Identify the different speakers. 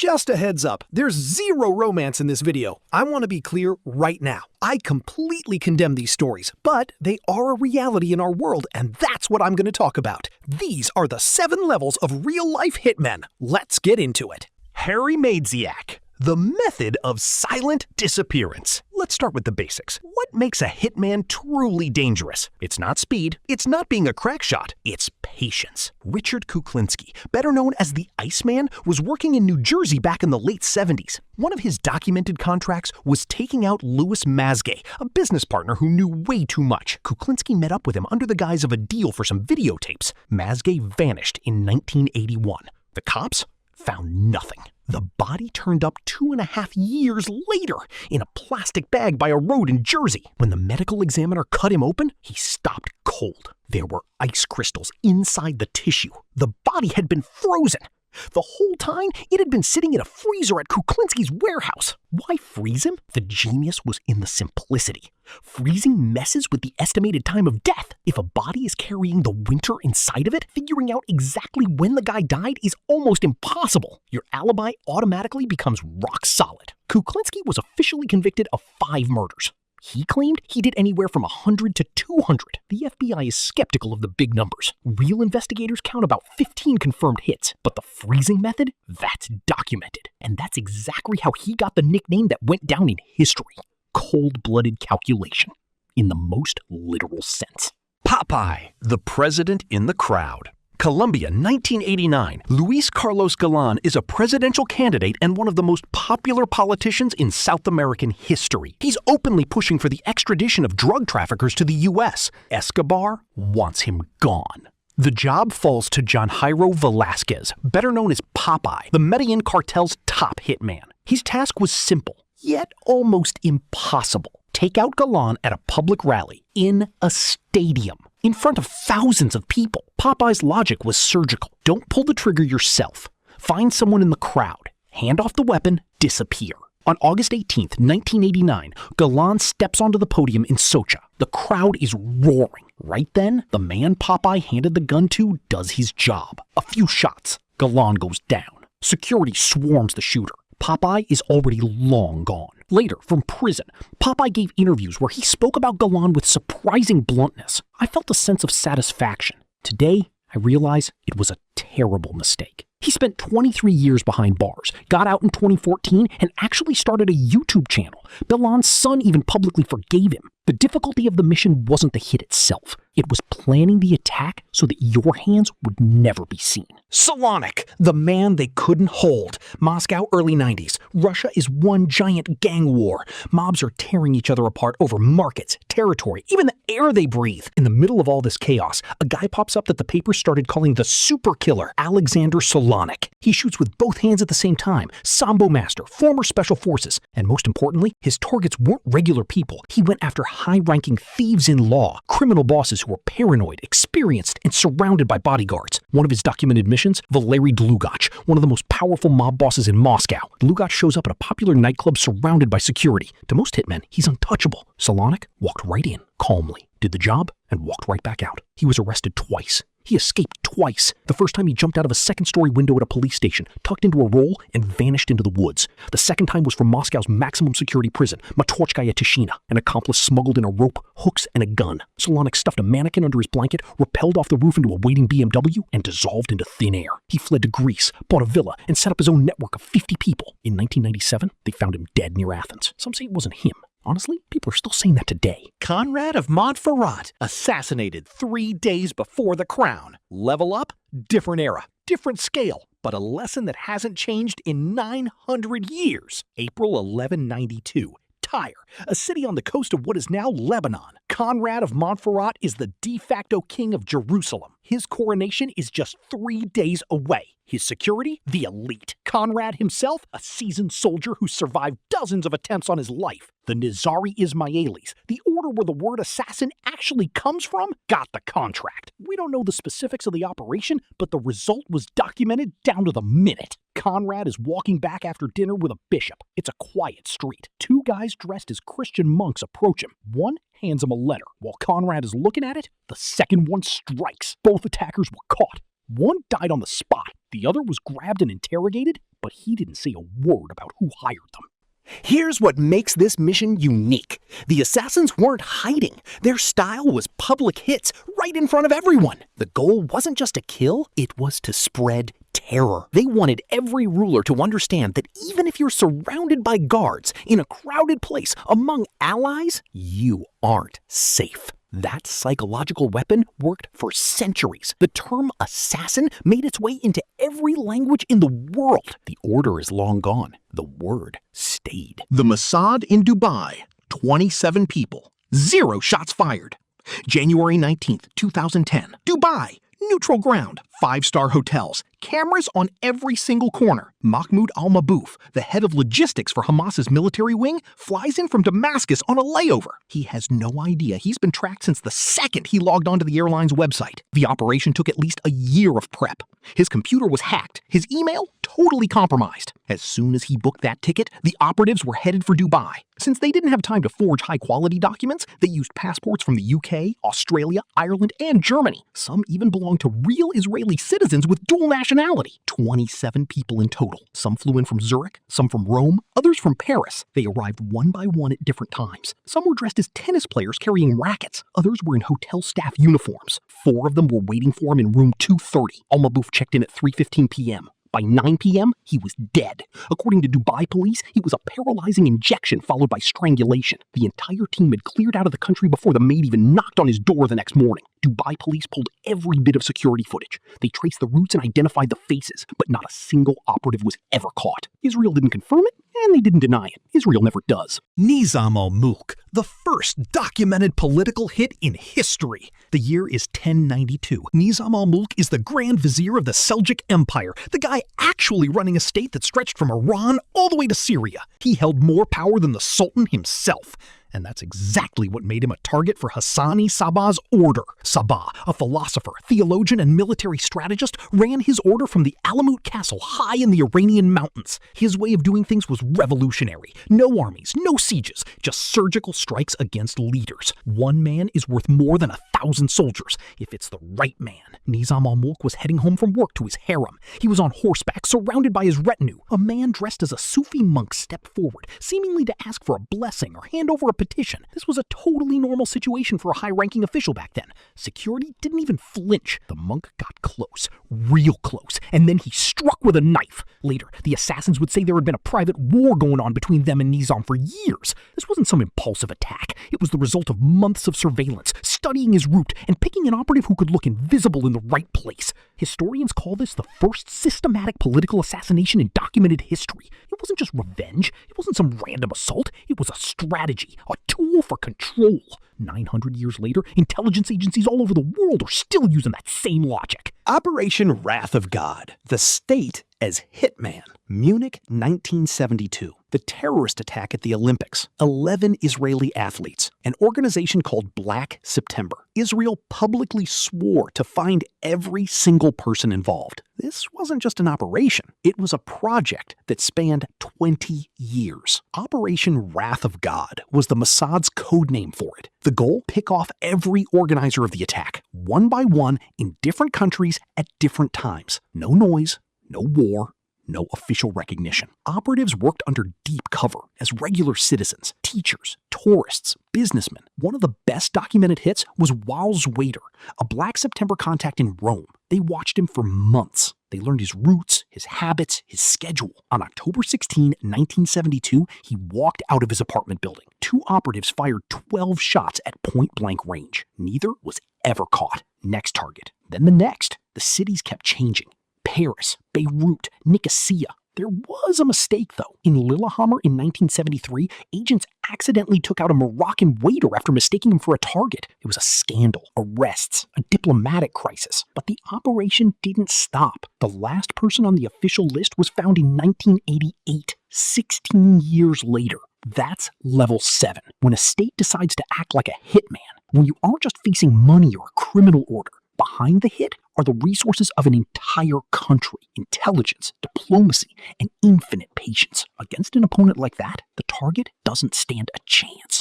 Speaker 1: Just a heads up, there's zero romance in this video. I want to be clear right now. I completely condemn these stories, but they are a reality in our world, and that's what I'm going to talk about. These are the 7 levels of real-life hitmen. Let's get into it.
Speaker 2: Harry Madziak, the method of silent disappearance. Let's start with the basics. What makes a hitman truly dangerous? It's not speed, it's not being a crack shot, it's patience. Richard Kuklinski, better known as the Iceman, was working in New Jersey back in the late 70s. One of his documented contracts was taking out Louis Mazgay, a business partner who knew way too much. Kuklinski met up with him under the guise of a deal for some videotapes. Mazgay vanished in 1981. The cops found nothing. The body turned up 2.5 years later in a plastic bag by a road in Jersey. When the medical examiner cut him open, he stopped cold. There were ice crystals inside the tissue. The body had been frozen. The whole time, it had been sitting in a freezer at Kuklinski's warehouse. Why freeze him? The genius was in the simplicity. Freezing messes with the estimated time of death. If a body is carrying the winter inside of it, figuring out exactly when the guy died is almost impossible. Your alibi automatically becomes rock solid. Kuklinski was officially convicted of 5 murders. He claimed he did anywhere from 100 to 200. The FBI is skeptical of the big numbers. Real investigators count about 15 confirmed hits, but the freezing method, that's documented. And that's exactly how he got the nickname that went down in history. Cold-blooded calculation, in the most literal sense. Popeye, the president in the crowd. Colombia, 1989. Luis Carlos Galán is a presidential candidate and one of the most popular politicians in South American history. He's openly pushing for the extradition of drug traffickers to the U.S. Escobar wants him gone. The job falls to John Jairo Velázquez, better known as Popeye, the Medellin cartel's top hitman. His task was simple, yet almost impossible. Take out Galán at a public rally in a stadium, in front of thousands of people. Popeye's logic was surgical. Don't pull the trigger yourself. Find someone in the crowd, hand off the weapon, disappear. On August 18th, 1989, Galán steps onto the podium in Socha. The crowd is roaring. Right then, the man Popeye handed the gun to does his job. A few shots. Galán goes down. Security swarms the shooter. Popeye is already long gone. Later, from prison, Popeye gave interviews where he spoke about Galán with surprising bluntness. I felt a sense of satisfaction. Today, I realize it was a terrible mistake. He spent 23 years behind bars, got out in 2014, and actually started a YouTube channel. Galán's son even publicly forgave him. The difficulty of the mission wasn't the hit itself. It was planning the attack so that your hands would never be seen.
Speaker 1: Solonik, the man they couldn't hold. Moscow, early 90s. Russia is one giant gang war. Mobs are tearing each other apart over markets, territory, even the air they breathe. In the middle of all this chaos, a guy pops up that the papers started calling the super killer, Alexander Solonik. He shoots with both hands at the same time. Sambo master, former special forces. And most importantly, his targets weren't regular people. He went after high-ranking thieves in law, criminal bosses who were paranoid, experienced, and surrounded by bodyguards. One of his documented missions, Valery Dlugach, one of the most powerful mob bosses in Moscow. Dlugach shows up at a popular nightclub surrounded by security. To most hitmen, he's untouchable. Solonik walked right in, calmly, did the job, and walked right back out. He was arrested twice. He escaped twice. The first time he jumped out of a second-story window at a police station, tucked into a roll, and vanished into the woods. The second time was from Moscow's maximum security prison, Matorchkaya Tishina. An accomplice smuggled in a rope, hooks, and a gun. Solonik stuffed a mannequin under his blanket, rappelled off the roof into a waiting BMW, and dissolved into thin air. He fled to Greece, bought a villa, and set up his own network of 50 people. In 1997, they found him dead near Athens. Some say it wasn't him. Honestly, people are still saying that today.
Speaker 3: Conrad of Montferrat, assassinated 3 days before the crown. Level up, different era, different scale, but a lesson that hasn't changed in 900 years. April 1192. Tyre, a city on the coast of what is now Lebanon. Conrad of Montferrat is the de facto king of Jerusalem. His coronation is just 3 days away. His security, the elite. Conrad himself, a seasoned soldier who survived dozens of attempts on his life. The Nizari Ismailis, the order where the word assassin actually comes from, got the contract. We don't know the specifics of the operation, but the result was documented down to the minute. Conrad is walking back after dinner with a bishop. It's a quiet street. 2 guys dressed as Christian monks approach him. One hands him a letter. While Conrad is looking at it, the second one strikes. Both attackers were caught. One died on the spot. The other was grabbed and interrogated,
Speaker 1: but he didn't say a word about who hired them.
Speaker 2: Here's what makes this mission unique. The assassins weren't hiding. Their style was public hits right in front of everyone. The goal wasn't just to kill, it was to spread terror. They wanted every ruler to understand that even if you're surrounded by guards in a crowded place among allies, you aren't safe. That psychological weapon worked for centuries. The term assassin made its way into every language in the world. The order is long gone. The word stayed.
Speaker 3: The Mossad in Dubai, 27 people, 0 shots fired. January 19th, 2010, Dubai, neutral ground, 5-star hotels, cameras on every single corner. Mahmoud al-Mabouf, the head of logistics for Hamas's military wing, flies in from Damascus on a layover. He has no idea he's been tracked since the second he logged onto the airline's website. The operation took at least a year of prep. His computer was hacked, his email totally compromised. As soon as he booked that ticket, the operatives were headed for Dubai. Since they didn't have time to forge high-quality documents, they used passports from the UK, Australia, Ireland, and Germany. Some even belonged to real Israeli citizens with dual nationality. 27 people in total. Some flew in from Zurich, some from Rome, others from Paris. They arrived one by one at different times. Some were dressed as tennis players carrying rackets. Others were in hotel staff uniforms. 4 of them were waiting for him in room 230. Al-Mabouf checked in at 3:15 p.m. By 9 p.m., he was dead. According to Dubai police, it was a paralyzing injection followed by strangulation. The entire team had cleared out of the country before the maid even knocked on his door the next morning. Dubai police pulled every bit of security footage. They traced the routes and identified the faces, but not a single operative was ever caught. Israel didn't confirm it, and they didn't deny it. Israel never does.
Speaker 2: Nizam al-Mulk, the first documented political hit in history. The year is 1092. Nizam al-Mulk is the Grand Vizier of the Seljuk Empire, the guy actually running a state that stretched from Iran all the way to Syria. He held more power than the Sultan himself. And that's exactly what made him a target for Hassani Sabah's order. Sabah, a philosopher, theologian, and military strategist, ran his order from the Alamut Castle high in the Iranian mountains. His way of doing things was revolutionary. No armies, no sieges, just surgical strikes against leaders. One man is worth more than 1,000 soldiers, if it's the right man. Nizam al-Mulk was heading home from work to his harem. He was on horseback, surrounded by his retinue. A man dressed as a Sufi monk stepped forward, seemingly to ask for a blessing or hand over a petition. This was a totally normal situation for a high-ranking official back then. Security didn't even flinch. The monk got close, real close, and then he struck with a knife. Later, the assassins would say there had been a private war going on between them and Nizam for years. This wasn't some impulsive attack. It was the result of months of surveillance, studying his route, and picking an operative who could look invisible in the right place. Historians call this the first systematic political assassination in documented history. It wasn't just revenge. It wasn't some random assault. It was a strategy, a tool for control. 900 years later, intelligence agencies all over the world are still using that same logic. Operation Wrath of God. The state as Hitman. Munich, 1972. The terrorist attack at the Olympics. 11 Israeli athletes. An organization called Black September. Israel publicly swore to find every single person involved. This wasn't just an operation. It was a project that spanned 20 years. Operation Wrath of God was the Mossad's code name for it. The goal? Pick off every organizer of the attack, one by one, in different countries at different times. No noise, no war, no official recognition. Operatives worked under deep cover as regular citizens, teachers, tourists, businessmen. One of the best documented hits was Wals Wader, a Black September contact in Rome. They watched him for months. They learned his routes, his habits, his schedule. On October 16, 1972, he walked out of his apartment building. 2 operatives fired 12 shots at point-blank range. Neither was ever caught. Next target. Then the next. The cities kept changing. Paris, Beirut, Nicosia. There was a mistake, though. In Lillehammer in 1973, agents accidentally took out a Moroccan waiter after mistaking him for a target. It was a scandal, arrests, a diplomatic crisis. But the operation didn't stop. The last person on the official list was found in 1988, 16 years later. That's level 7, when a state decides to act like a hitman, when you aren't just facing money or a criminal order. Behind the hit are the resources of an entire country, intelligence, diplomacy, and infinite patience. Against an opponent like that, the target doesn't stand a chance.